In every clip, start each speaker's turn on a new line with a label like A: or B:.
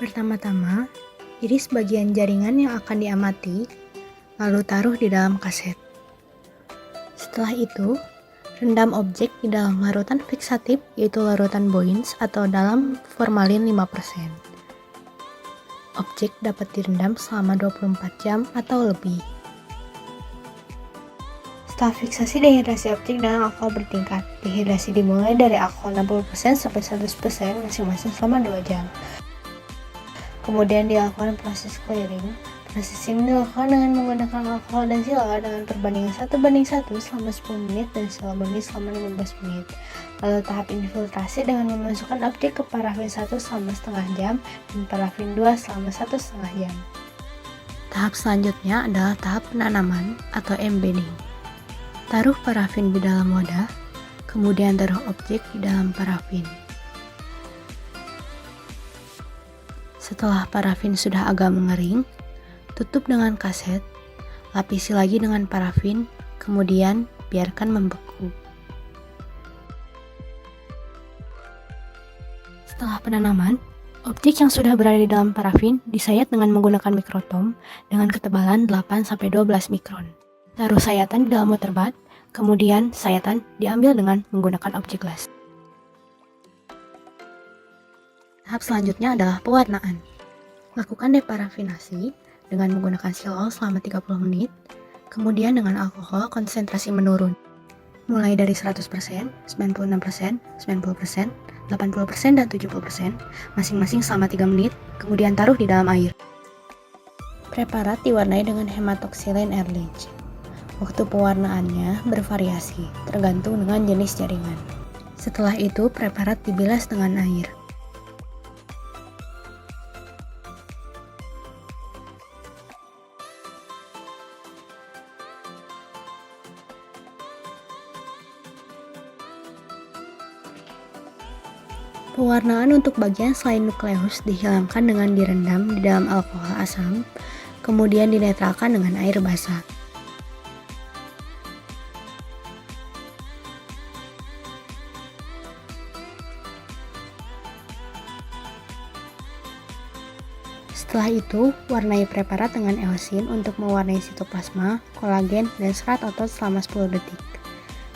A: Pertama-tama, iris bagian jaringan yang akan diamati, lalu taruh di dalam kaset. Setelah itu, rendam objek di dalam larutan fiksatif, yaitu larutan Boyens atau dalam formalin 5%. Objek dapat direndam selama 24 jam atau lebih. Setelah fiksasi dehidrasi objek dengan alkohol bertingkat, dehidrasi dimulai dari alkohol 60% sampai 100% masing-masing selama 2 jam. Kemudian dilakukan proses clearing. Proses ini dilakukan dengan menggunakan alkohol dan sila dengan perbandingan 1:1 selama 10 menit dan sila murni selama 15 menit. Lalu tahap infiltrasi dengan memasukkan objek ke parafin 1 selama setengah jam dan parafin 2 selama 1,5 jam. Tahap selanjutnya adalah tahap penanaman atau embedding. Taruh parafin di dalam wadah, kemudian taruh objek di dalam parafin. Setelah parafin sudah agak mengering, tutup dengan kaset, lapisi lagi dengan parafin, kemudian biarkan membeku. Setelah penanaman, objek yang sudah berada di dalam parafin disayat dengan menggunakan mikrotom dengan ketebalan 8-12 mikron. Taruh sayatan di dalam water bath, kemudian sayatan diambil dengan menggunakan objek las. Tahap selanjutnya adalah pewarnaan. Lakukan deparafinasi dengan menggunakan silol selama 30 menit, kemudian dengan alkohol konsentrasi menurun, mulai dari 100%, 96%, 90%, 80%, dan 70%, masing-masing selama 3 menit, kemudian taruh di dalam air. Preparat diwarnai dengan hematoxylin Ehrlich. Waktu pewarnaannya bervariasi, tergantung dengan jenis jaringan. Setelah itu, preparat dibilas dengan air. Pewarnaan untuk bagian selain nukleus dihilangkan dengan direndam di dalam alkohol asam, kemudian dinetralkan dengan air basah. Setelah itu, warnai preparat dengan eosin untuk mewarnai sitoplasma, kolagen, dan serat otot selama 10 detik.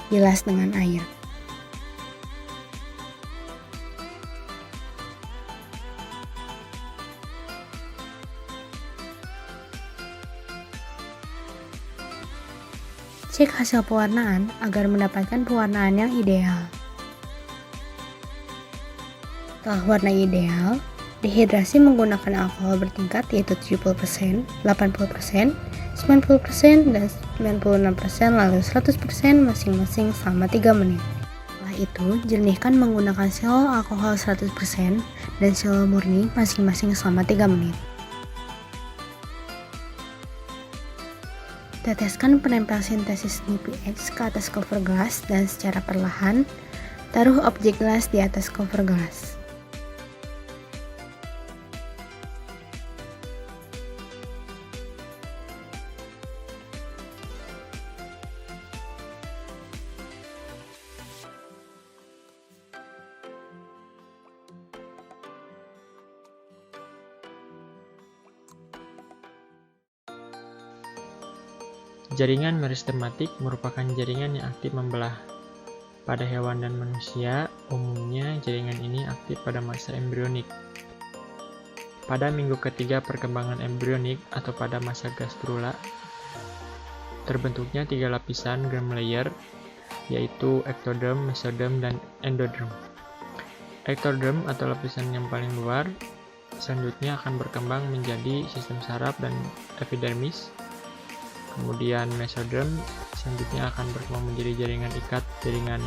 A: Bilas dengan air. Cek hasil pewarnaan agar mendapatkan pewarnaan yang ideal. Setelah warna ideal, dehidrasi menggunakan alkohol bertingkat yaitu 70%, 80%, 90%, dan 96%, lalu 100% masing-masing selama 3 menit. Setelah itu, jernihkan menggunakan silol alkohol 100% dan silol murni masing-masing selama 3 menit. Teteskan penempel sintesis NiPX ke atas cover gelas dan secara perlahan, taruh objek gelas di atas cover gelas.
B: Jaringan meristematik merupakan jaringan yang aktif membelah. Pada hewan dan manusia, umumnya jaringan ini aktif pada masa embrionik. Pada minggu ketiga perkembangan embrionik atau pada masa gastrula, terbentuknya 3 lapisan germ layer, yaitu ektoderm, mesoderm, dan endoderm. Ektoderm atau lapisan yang paling luar, selanjutnya akan berkembang menjadi sistem saraf dan epidermis. Kemudian mesoderm selanjutnya akan berkembang menjadi jaringan ikat, jaringan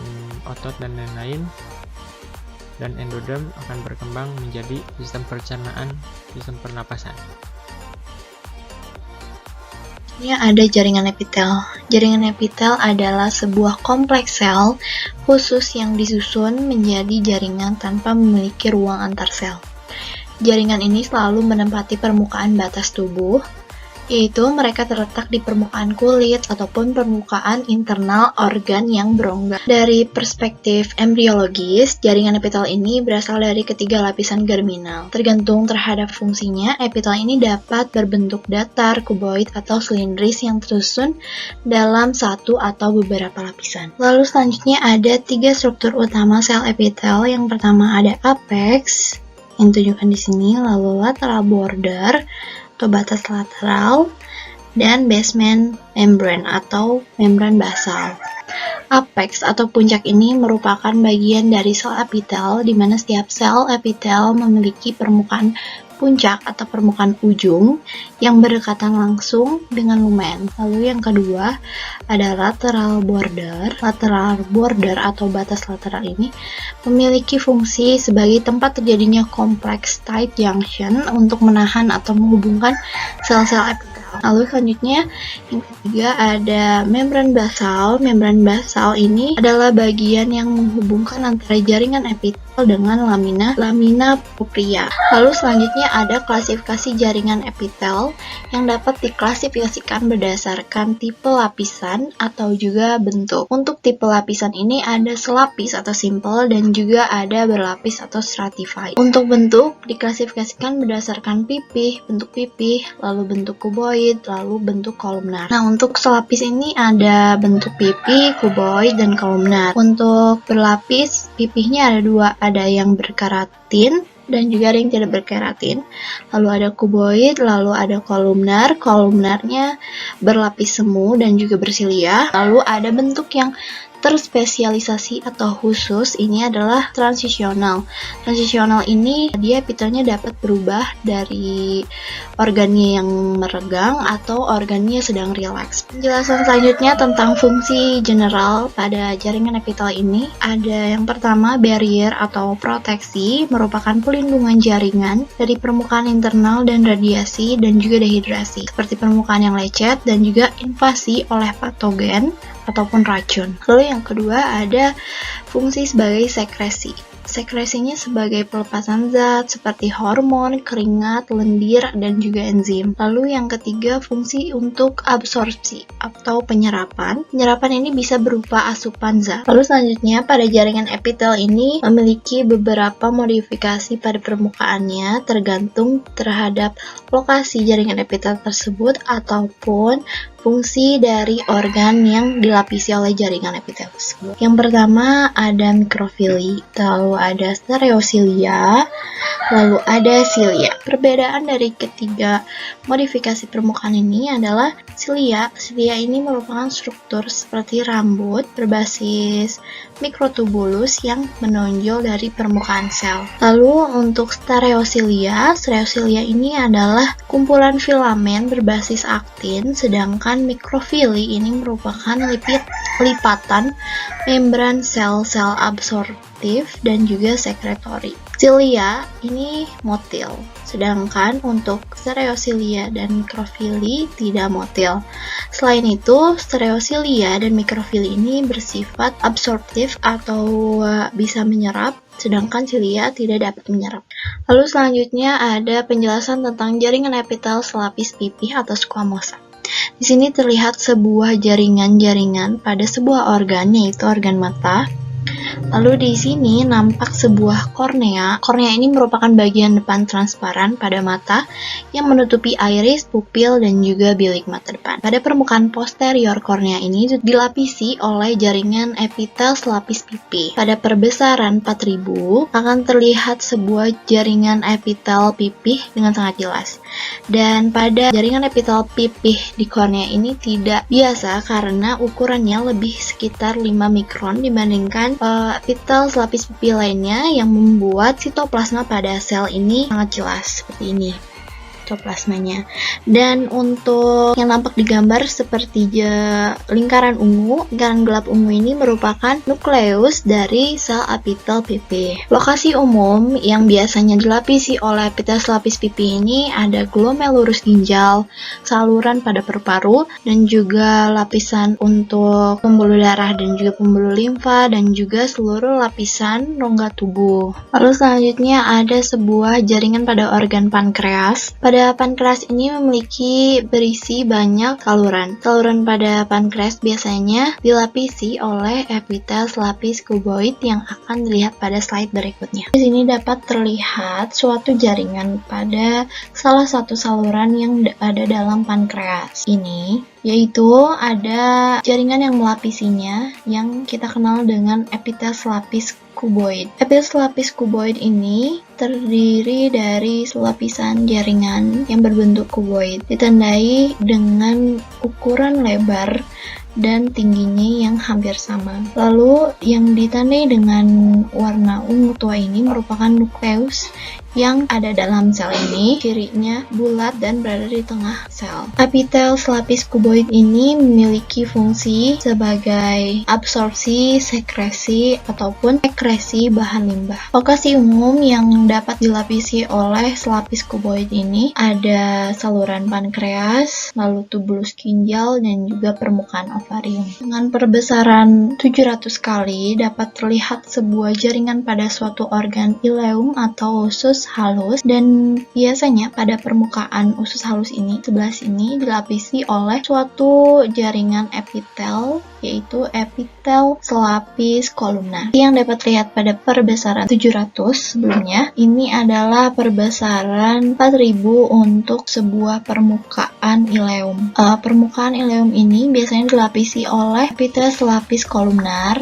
B: otot, dan lain-lain. Dan endoderm akan berkembang menjadi sistem pencernaan, sistem pernapasan.
C: Ini ada jaringan epitel. Jaringan epitel adalah sebuah kompleks sel khusus yang disusun menjadi jaringan tanpa memiliki ruang antar sel. Jaringan ini selalu menempati permukaan batas tubuh yaitu mereka terletak di permukaan kulit ataupun permukaan internal organ yang berongga. Dari perspektif embriologis, jaringan epitel ini berasal dari ketiga lapisan germinal. Tergantung terhadap fungsinya, epitel ini dapat berbentuk datar, kuboid, atau silindris yang tersusun dalam satu atau beberapa lapisan. Lalu selanjutnya ada 3 struktur utama sel epitel. Yang pertama ada apex, yang ditunjukkan di sini, lalu lateral border atau batas lateral, dan basement membrane atau membran basal. Apex atau puncak ini merupakan bagian dari sel epitel, di mana setiap sel epitel memiliki permukaan puncak atau permukaan ujung yang berdekatan langsung dengan lumen. Lalu yang kedua ada lateral border. Lateral border atau batas lateral ini memiliki fungsi sebagai tempat terjadinya kompleks tight junction untuk menahan atau menghubungkan sel-sel epitel. Lalu selanjutnya yang ketiga ada membran basal. Membran basal ini adalah bagian yang menghubungkan antara jaringan epitel dengan lamina propria. Lalu selanjutnya ada klasifikasi jaringan epitel yang dapat diklasifikasikan berdasarkan tipe lapisan atau juga bentuk. Untuk tipe lapisan ini ada selapis atau simple dan juga ada berlapis atau stratified. Untuk bentuk diklasifikasikan berdasarkan pipih, bentuk pipih, lalu bentuk kuboid, lalu bentuk kolumnar. Nah, untuk selapis ini ada bentuk pipih, kuboid, dan kolumnar. Untuk berlapis, pipihnya ada 2, ada yang berkeratin dan juga ada yang tidak berkeratin. Lalu ada kuboid, lalu ada kolumnar. Kolumnarnya berlapis semu dan juga bersilia. Lalu ada bentuk yang terspesialisasi atau khusus, ini adalah transisional. Transisional ini dia epitelnya dapat berubah dari organnya yang meregang atau organnya sedang rileks. Penjelasan selanjutnya tentang fungsi general pada jaringan epitel ini ada yang pertama barrier atau proteksi, merupakan pelindungan jaringan dari permukaan internal dan radiasi dan juga dehidrasi seperti permukaan yang lecet dan juga invasi oleh patogen ataupun racun. Lalu yang kedua ada fungsi sebagai sekresi. Sekresinya sebagai pelepasan zat seperti hormon, keringat, lendir, dan juga enzim. Lalu yang ketiga fungsi untuk absorpsi atau penyerapan. Penyerapan ini bisa berupa asupan zat. Lalu selanjutnya pada jaringan epitel ini memiliki beberapa modifikasi pada permukaannya tergantung terhadap lokasi jaringan epitel tersebut ataupun fungsi dari organ yang dilapisi oleh jaringan epitel tersebut. Yang pertama ada mikrofili, lalu ada stereosilia, lalu ada silia. Perbedaan dari ketiga modifikasi permukaan ini adalah silia. Silia ini merupakan struktur seperti rambut berbasis mikrotubulus yang menonjol dari permukaan sel. Lalu untuk stereosilia ini adalah kumpulan filamen berbasis aktin, sedangkan mikrofili ini merupakan lipatan membran sel-sel absorptif dan juga sekretori. Silia ini motil, sedangkan untuk stereosilia dan mikrofili tidak motil. Selain itu, stereosilia dan mikrofili ini bersifat absorptif atau bisa menyerap, sedangkan silia tidak dapat menyerap. Lalu selanjutnya ada penjelasan tentang jaringan epitel selapis pipih atau squamosa. Di sini terlihat sebuah jaringan-jaringan pada sebuah organ, yaitu organ mata. Lalu di sini nampak sebuah kornea. Kornea ini merupakan bagian depan transparan pada mata yang menutupi iris, pupil, dan juga bilik mata depan. Pada permukaan posterior kornea ini dilapisi oleh jaringan epitel selapis pipih. Pada perbesaran 4000 akan terlihat sebuah jaringan epitel pipih dengan sangat jelas. Dan pada jaringan epitel pipih di kornea ini tidak biasa karena ukurannya lebih sekitar 5 mikron dibandingkan epitel selapis pipih lainnya yang membuat sitoplasma pada sel ini sangat jelas seperti ini sitoplasmanya. Dan untuk yang nampak di gambar seperti lingkaran ungu, lingkaran gelap ungu ini merupakan nukleus dari sel epitel pipih. Lokasi umum yang biasanya dilapisi oleh epitel selapis pipih ini ada glomerulus ginjal, saluran pada paru-paru, dan juga lapisan untuk pembuluh darah dan juga pembuluh limfa, dan juga seluruh lapisan rongga tubuh. Lalu selanjutnya ada sebuah jaringan pada organ pankreas. Pada Pada pankreas ini memiliki berisi banyak saluran. Saluran pada pankreas biasanya dilapisi oleh epitel selapis kuboid yang akan dilihat pada slide berikutnya. Di sini dapat terlihat suatu jaringan pada salah satu saluran yang ada dalam pankreas ini, yaitu ada jaringan yang melapisinya yang kita kenal dengan epitel selapis kuboid. Epitel selapis kuboid ini terdiri dari lapisan jaringan yang berbentuk kuboid, ditandai dengan ukuran lebar dan tingginya yang hampir sama. Lalu yang ditandai dengan warna ungu tua ini merupakan nukleus yang ada dalam sel ini. Cirinya bulat dan berada di tengah sel. Epitel selapis kuboid ini memiliki fungsi sebagai absorpsi, sekresi, ataupun ekresi bahan limbah. Lokasi umum yang dapat dilapisi oleh selapis kuboid ini ada saluran pankreas, lalu tubulus ginjal, dan juga permukaan ovarium. Dengan perbesaran 700 kali dapat terlihat sebuah jaringan pada suatu organ ileum atau usus halus, dan biasanya pada permukaan usus halus ini sebelah sini dilapisi oleh suatu jaringan epitel, yaitu epitel selapis kolumnar yang dapat terlihat pada perbesaran 700 sebelumnya. Ini adalah perbesaran 4000 untuk sebuah permukaan ileum. Permukaan ileum ini biasanya dilapisi oleh epitel selapis kolumnar.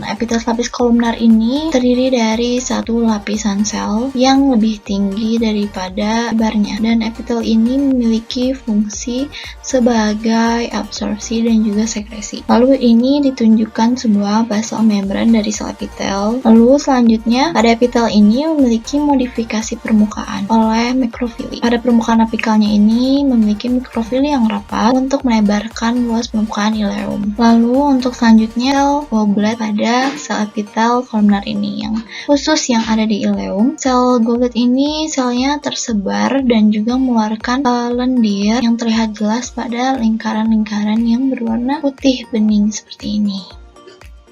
C: Epitel selapis kolumnar ini terdiri dari satu lapisan sel yang lebih tinggi daripada lebarnya, dan epitel ini memiliki fungsi sebagai absorpsi dan juga sekresi. Lalu ini ditunjukkan sebuah basal membran dari sel epitel. Lalu selanjutnya pada epitel ini memiliki modifikasi permukaan oleh mikrofili. Pada permukaan apikalnya ini memiliki mikrofili yang rapat untuk melebarkan luas permukaan ileum. Lalu untuk selanjutnya sel goblet pada sel epitel kolumnar ini yang khusus yang ada di ileum. Sel goblet ini selnya tersebar dan juga mengeluarkan lendir yang terlihat jelas pada lingkaran-lingkaran yang berwarna putih bening seperti ini.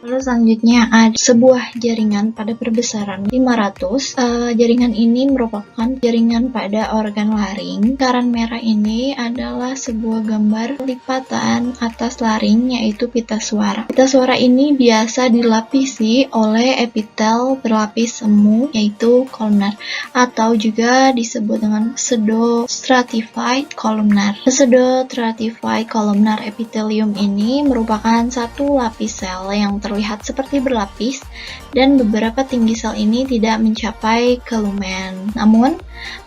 C: Lalu selanjutnya ada sebuah jaringan pada perbesaran 500. Jaringan ini merupakan jaringan pada organ laring. Lingkaran merah ini adalah sebuah gambar lipatan atas laring, yaitu pita suara. Pita suara ini biasa dilapisi oleh epitel berlapis semu, yaitu kolumnar, atau juga disebut dengan pseudo-stratified columnar. Pseudo-stratified columnar epithelium ini merupakan satu lapis sel yang terlihat seperti berlapis, dan beberapa tinggi sel ini tidak mencapai ke lumen. Namun,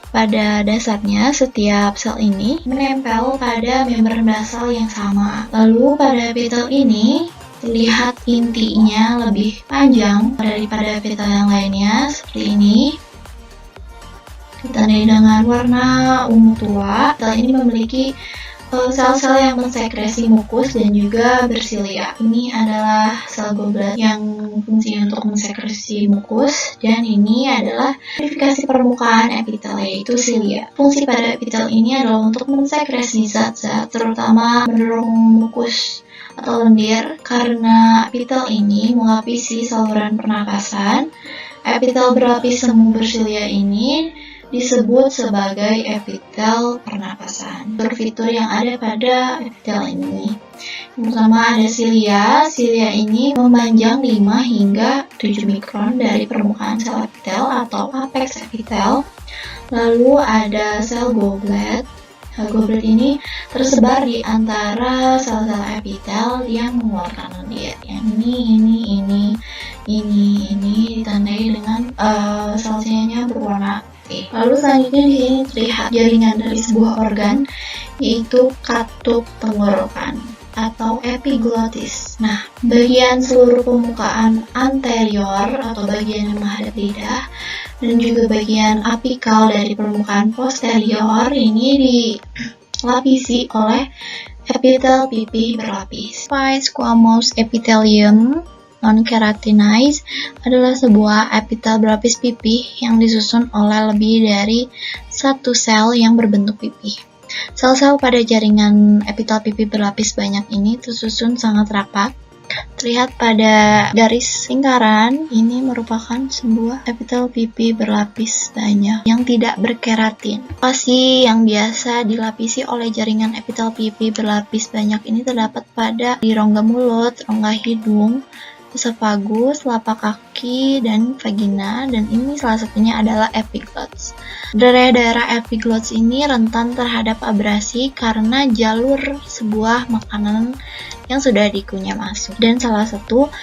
C: pada dasarnya setiap sel ini menempel pada membran basal yang sama. Lalu pada epitel ini terlihat intinya lebih panjang daripada epitel yang lainnya seperti ini. Ditandai dengan warna ungu tua. Epitel ini memiliki sel-sel yang mensekresi mukus dan juga bersilia. Ini adalah sel goblet yang fungsinya untuk mensekresi mukus, dan ini adalah purifikasi permukaan epitel, yaitu silia. Fungsi pada epitel ini adalah untuk mensekresi zat-zat, terutama mendorong mukus atau lendir. Karena epitel ini melapisi saluran pernapasan, epitel berlapis semu bersilia ini disebut sebagai epitel pernapasan. Fitur yang ada pada epitel ini, yang pertama ada silia. Silia ini memanjang 5 hingga 7 mikron dari permukaan sel epitel atau apex epitel. Lalu ada sel goblet. Sel goblet ini tersebar di antara sel-sel epitel yang mengeluarkan lendir. Yang ini ditandai dengan sel-selnya berwarna. Lalu selanjutnya di sini terlihat jaringan dari sebuah organ, yaitu katup tenggorokan atau epiglottis. Nah, bagian seluruh permukaan anterior atau bagian yang menghadap lidah dan juga bagian apikal dari permukaan posterior ini dilapisi oleh epitel pipih berlapis. Squamous epithelium non-keratinized adalah sebuah epitel berlapis pipih yang disusun oleh lebih dari satu sel yang berbentuk pipih. Sel-sel pada jaringan epitel pipih berlapis banyak ini tersusun sangat rapat, Terlihat pada garis lingkaran, ini merupakan sebuah epitel pipi berlapis banyak yang tidak berkeratin. Lokasi yang biasa dilapisi oleh jaringan epitel pipi berlapis banyak ini terdapat pada di rongga mulut, rongga hidung, esofagus, telapak kaki, dan vagina, dan ini salah satunya adalah epiglottis. Daerah-daerah epiglottis ini rentan terhadap abrasi karena jalur sebuah makanan yang sudah dikunyah masuk. Dan salah satu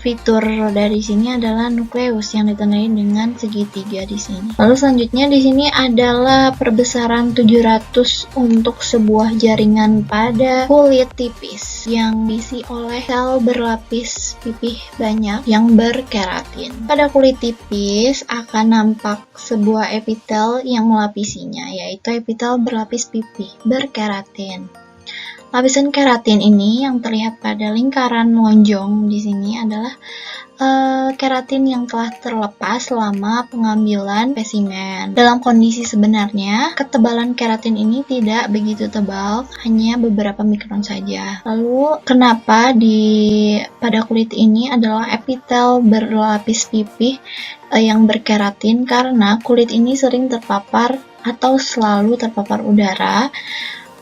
C: fitur dari sini adalah nukleus yang ditandai dengan segitiga di sini. Lalu selanjutnya di sini adalah perbesaran 700 untuk sebuah jaringan pada kulit tipis yang diisi oleh sel berlapis pipih banyak yang berkeratin. Pada kulit tipis akan nampak sebuah epitel yang melapisinya, yaitu epitel berlapis pipih berkeratin. Lapisan keratin ini yang terlihat pada lingkaran lonjong di sini adalah keratin yang telah terlepas selama pengambilan spesimen. Dalam kondisi sebenarnya, ketebalan keratin ini tidak begitu tebal, hanya beberapa mikron saja. Lalu, kenapa pada kulit ini adalah epitel berlapis pipih yang berkeratin? Karena kulit ini sering terpapar atau selalu terpapar udara.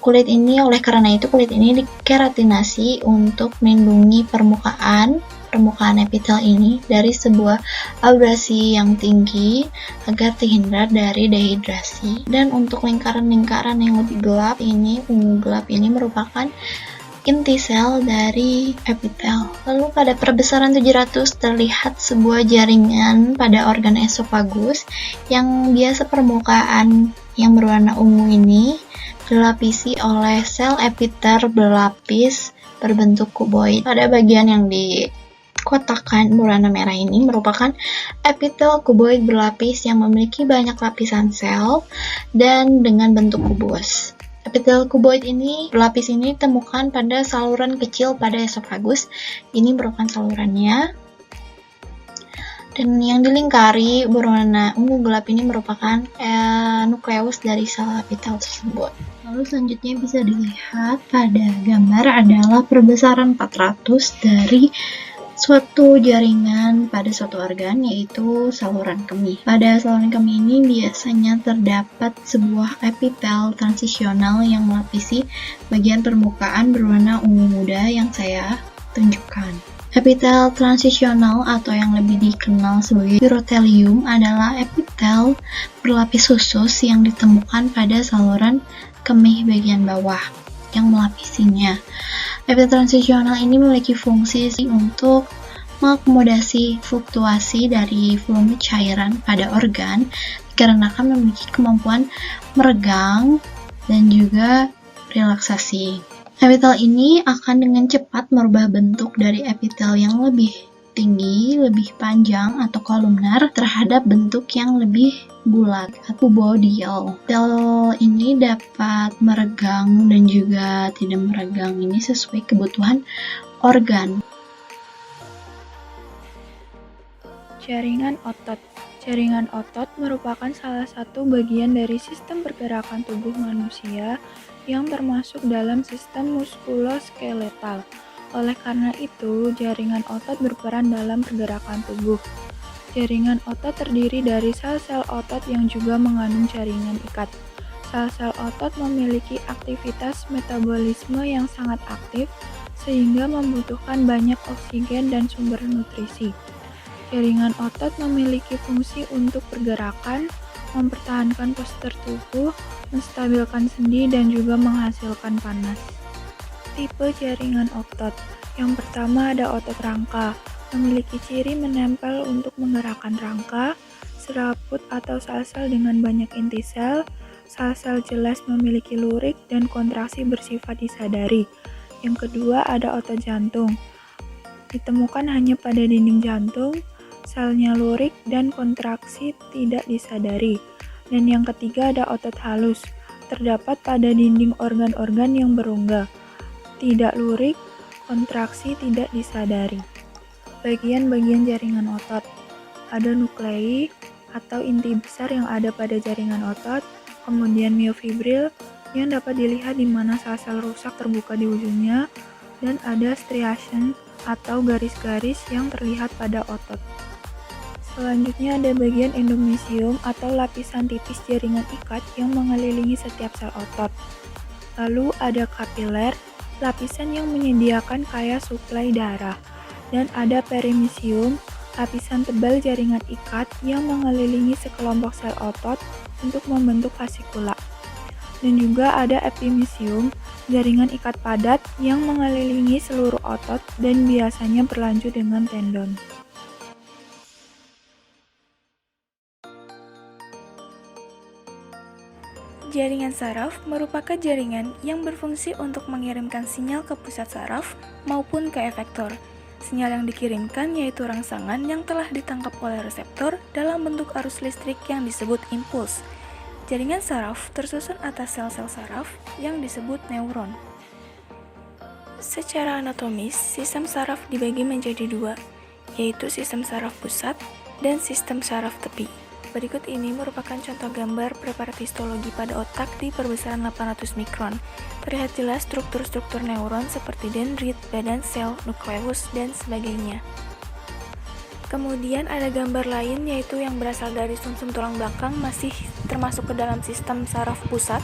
C: Oleh karena itu kulit ini dikeratinasi untuk melindungi permukaan epitel ini dari sebuah abrasi yang tinggi agar terhindar dari dehidrasi. Dan untuk lingkaran-lingkaran yang lebih gelap ini, ungu gelap ini merupakan inti sel dari epitel. Lalu pada perbesaran 700 terlihat sebuah jaringan pada organ esofagus yang biasa permukaan yang berwarna ungu ini dilapisi oleh sel epiter berlapis berbentuk kuboid. Pada bagian yang dikotakkan berwarna merah ini merupakan epitel kuboid berlapis yang memiliki banyak lapisan sel dan dengan bentuk kubus. Epitel kuboid berlapis ini ditemukan pada saluran kecil pada esofagus. Ini merupakan salurannya. Dan yang dilingkari berwarna ungu gelap ini merupakan nukleus dari sel epitel tersebut. Lalu selanjutnya bisa dilihat pada gambar adalah perbesaran 400 dari suatu jaringan pada suatu organ, yaitu saluran kemih. Pada saluran kemih ini biasanya terdapat sebuah epitel transisional yang melapisi bagian permukaan berwarna ungu muda yang saya tunjukkan. Epitel transisional atau yang lebih dikenal sebagai urotelium adalah epitel berlapis khusus yang ditemukan pada saluran kemih bagian bawah yang melapisinya. Epitel transisional ini memiliki fungsi untuk mengakomodasi fluktuasi dari volume cairan pada organ dikarenakan memiliki kemampuan meregang dan juga relaksasi. Epitel ini akan dengan cepat merubah bentuk dari epitel yang lebih tinggi, lebih panjang atau kolumnar terhadap bentuk yang lebih bulat atau cuboidal. Epitel ini dapat meregang dan juga tidak meregang, ini sesuai kebutuhan organ.
D: Jaringan otot. Jaringan otot merupakan salah satu bagian dari sistem pergerakan tubuh manusia yang termasuk dalam sistem muskuloskeletal. Oleh karena itu, jaringan otot berperan dalam pergerakan tubuh. Jaringan otot terdiri dari sel-sel otot yang juga mengandung jaringan ikat. Sel-sel otot memiliki aktivitas metabolisme yang sangat aktif sehingga membutuhkan banyak oksigen dan sumber nutrisi. Jaringan otot memiliki fungsi untuk pergerakan, mempertahankan postur tubuh, menstabilkan sendi, dan juga menghasilkan panas. Tipe jaringan otot. Yang pertama ada otot rangka, memiliki ciri menempel untuk menggerakkan rangka, serabut atau sel-sel dengan banyak inti sel. Sel-sel jelas memiliki lurik dan kontraksi bersifat disadari. Yang kedua ada otot jantung, ditemukan hanya pada dinding jantung, selnya lurik dan kontraksi tidak disadari. Dan yang ketiga ada otot halus, terdapat pada dinding organ-organ yang berongga, tidak lurik, kontraksi tidak disadari. Bagian-bagian jaringan otot. Ada nuklei atau inti besar yang ada pada jaringan otot, kemudian miofibril yang dapat dilihat di mana sel-sel rusak terbuka di ujungnya, dan ada striation atau garis-garis yang terlihat pada otot. Selanjutnya ada bagian endomysium atau lapisan tipis jaringan ikat yang mengelilingi setiap sel otot. Lalu ada kapiler, lapisan yang menyediakan kaya suplai darah. Dan ada perimysium, lapisan tebal jaringan ikat yang mengelilingi sekelompok sel otot untuk membentuk fasikula. Dan juga ada epimysium, jaringan ikat padat yang mengelilingi seluruh otot dan biasanya berlanjut dengan tendon. Jaringan saraf merupakan jaringan yang berfungsi untuk mengirimkan sinyal ke pusat saraf maupun ke efektor. Sinyal yang dikirimkan yaitu rangsangan yang telah ditangkap oleh reseptor dalam bentuk arus listrik yang disebut impuls. Jaringan saraf tersusun atas sel-sel saraf yang disebut neuron. Secara anatomis, sistem saraf dibagi menjadi dua, yaitu sistem saraf pusat dan sistem saraf tepi. Berikut ini merupakan contoh gambar preparat histologi pada otak di perbesaran 800 mikron. Terlihat jelas struktur-struktur neuron seperti dendrit, badan sel, nukleus, dan sebagainya. Kemudian ada gambar lain yaitu yang berasal dari sumsum tulang belakang masih termasuk ke dalam sistem saraf pusat.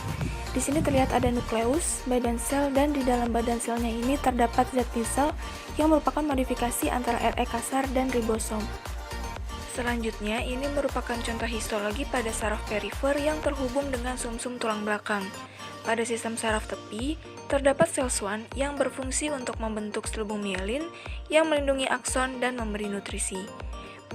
D: Di sini terlihat ada nukleus, badan sel, dan di dalam badan selnya ini terdapat zat T sel yang merupakan modifikasi antara RE kasar dan ribosom. Selanjutnya, ini merupakan contoh histologi pada saraf perifer yang terhubung dengan sumsum tulang belakang. Pada sistem saraf tepi, terdapat sel Schwann yang berfungsi untuk membentuk selubung mielin yang melindungi akson dan memberi nutrisi.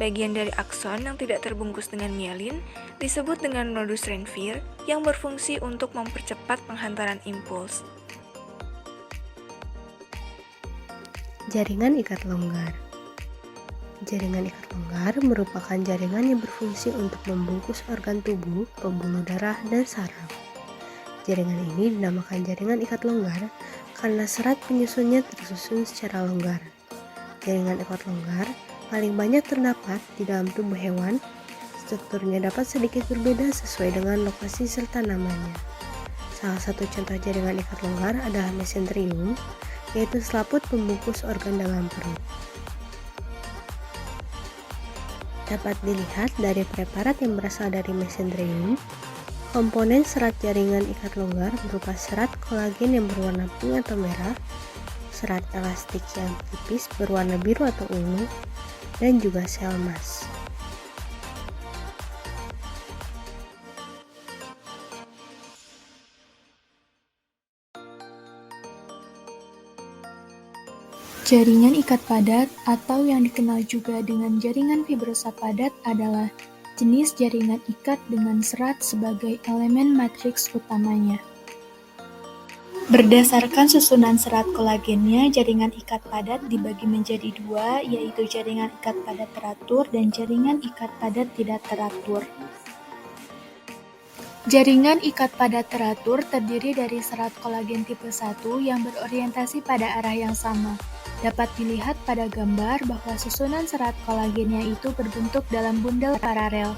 D: Bagian dari akson yang tidak terbungkus dengan mielin disebut dengan nodus Ranvier yang berfungsi untuk mempercepat penghantaran impuls.
A: Jaringan ikat longgar. Jaringan ikat longgar merupakan jaringan yang berfungsi untuk membungkus organ tubuh, pembuluh darah, dan saraf. Jaringan ini dinamakan jaringan ikat longgar karena serat penyusunnya tersusun secara longgar. Jaringan ikat longgar paling banyak terdapat di dalam tubuh hewan. Strukturnya dapat sedikit berbeda sesuai dengan lokasi serta namanya. Salah satu contoh jaringan ikat longgar adalah mesenterium, yaitu selaput pembungkus organ dalam perut. Dapat dilihat dari preparat yang berasal dari mesenterium. Komponen serat jaringan ikat longgar berupa serat kolagen yang berwarna pink atau merah, serat elastik yang tipis berwarna biru atau ungu, dan juga sel emas.
D: Jaringan ikat padat atau yang dikenal juga dengan jaringan fibrosa padat adalah jenis jaringan ikat dengan serat sebagai elemen matriks utamanya. Berdasarkan susunan serat kolagennya, jaringan ikat padat dibagi menjadi dua, yaitu jaringan ikat padat teratur dan jaringan ikat padat tidak teratur. Jaringan ikat padat teratur terdiri dari serat kolagen tipe 1 yang berorientasi pada arah yang sama. Dapat dilihat pada gambar bahwa susunan serat kolagennya itu berbentuk dalam bundel paralel.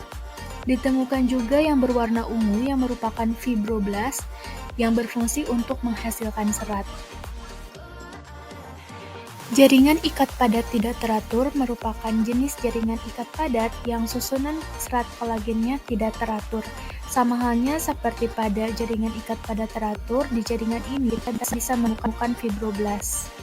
D: Ditemukan juga yang berwarna ungu yang merupakan fibroblast yang berfungsi untuk menghasilkan serat. Jaringan ikat padat tidak teratur merupakan jenis jaringan ikat padat yang susunan serat kolagennya tidak teratur. Sama halnya seperti pada jaringan ikat padat teratur, di jaringan ini kita bisa menemukan fibroblast.